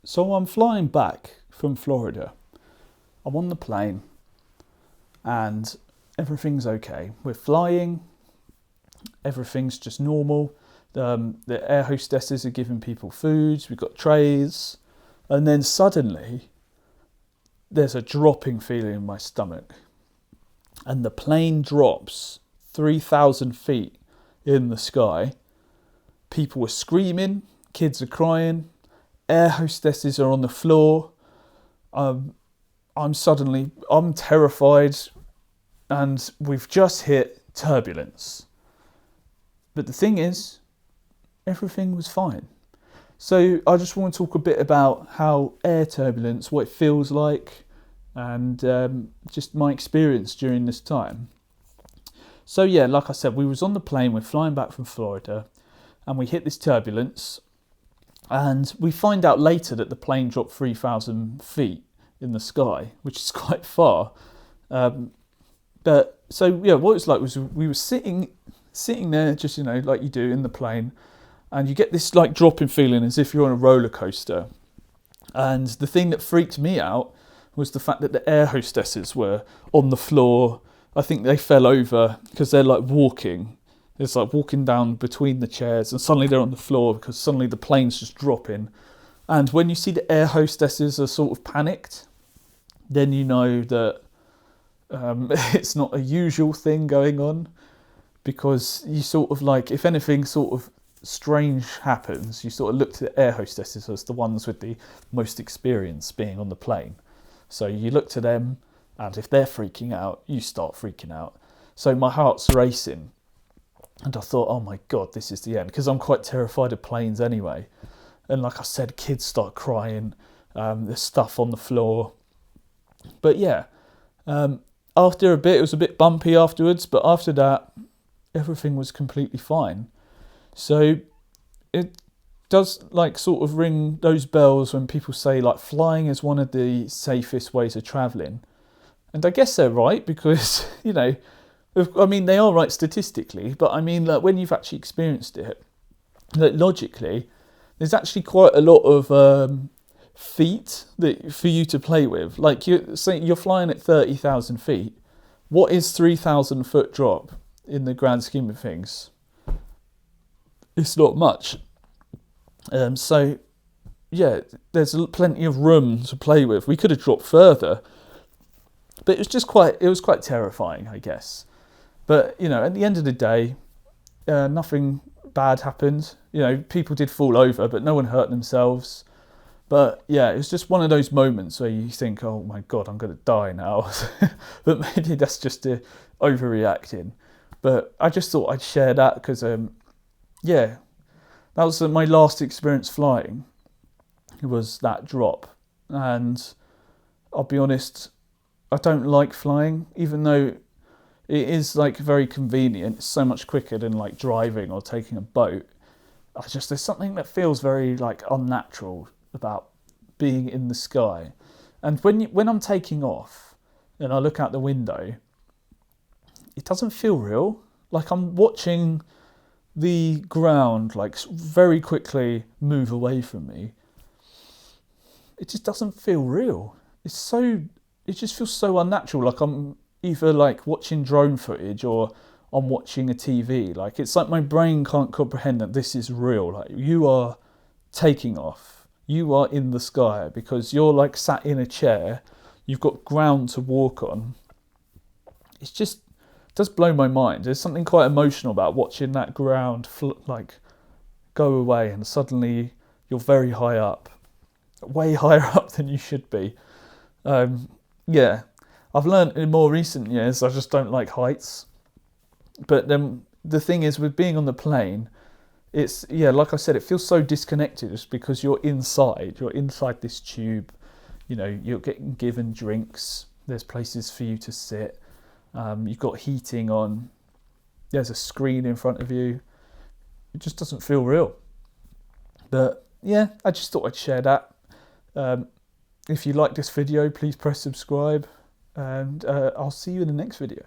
So I'm flying back from Florida. I'm on the plane and everything's okay. We're flying, everything's just normal. The air hostesses are giving people foods, we've got trays, and then suddenly there's a dropping feeling in my stomach. And the plane drops 3,000 feet in the sky. People are screaming, kids are crying, air hostesses are on the floor. I'm terrified, and we've just hit turbulence. But the thing is, everything was fine. So I just want to talk a bit about how air turbulence, what it feels like, and just my experience during this time. So yeah, like I said, we was on the plane, we're flying back from Florida, and we hit this turbulence, and we find out later that the plane dropped 3,000 feet in the sky, which is quite far. But so yeah, what it was like was we were sitting there, just like you do in the plane, and you get this like dropping feeling as if you're on a roller coaster. And the thing that freaked me out was the fact that the air hostesses were on the floor. I think they fell over because they're like walking. It's like walking down between the chairs, and suddenly they're on the floor because suddenly the plane's just dropping. And when you see the air hostesses are sort of panicked, then you know that it's not a usual thing going on, because you sort of like, if anything sort of strange happens, you sort of look to the air hostesses as the ones with the most experience being on the plane. So you look to them, and if they're freaking out, you start freaking out. So my heart's racing, and I thought, oh my God, this is the end, because I'm quite terrified of planes anyway. And like I said, kids start crying, there's stuff on the floor. But yeah, after a bit, it was a bit bumpy afterwards, but after that, everything was completely fine. So it does like sort of ring those bells when people say like flying is one of the safest ways of travelling. And I guess they're right, because, I mean, they are right statistically, but I mean, like, when you've actually experienced it, like, logically, there's actually quite a lot of feet that for you to play with. Like, you're flying at 30,000 feet. What is 3,000 foot drop in the grand scheme of things? It's not much. So, yeah, there's plenty of room to play with. We could have dropped further, but it was quite terrifying, I guess. But, at the end of the day, nothing bad happened. People did fall over, but no one hurt themselves. But yeah, it was just one of those moments where you think, oh my God, I'm going to die now. But maybe that's just overreacting. But I just thought I'd share that because, that was my last experience flying. It was that drop. And I'll be honest, I don't like flying, even though it is like very convenient. It's so much quicker than like driving or taking a boat. There's something that feels very like unnatural about being in the sky. And when I'm taking off and I look out the window, it doesn't feel real. Like I'm watching the ground like very quickly move away from me. It just doesn't feel real. It just feels so unnatural. Like I'm either like watching drone footage or I'm watching a TV. Like it's like my brain can't comprehend that this is real. Like you are taking off. You are in the sky because you're like sat in a chair. You've got ground to walk on. It does blow my mind. There's something quite emotional about watching that ground like go away, and suddenly you're very high up, way higher up than you should be. Yeah, I've learned in more recent years I just don't like heights. But then the thing is, with being on the plane, it's, like I said, it feels so disconnected just because you're inside this tube. You're getting given drinks. There's places for you to sit. You've got heating on. There's a screen in front of you. It just doesn't feel real. But yeah, I just thought I'd share that. If you like this video, please press subscribe, and I'll see you in the next video.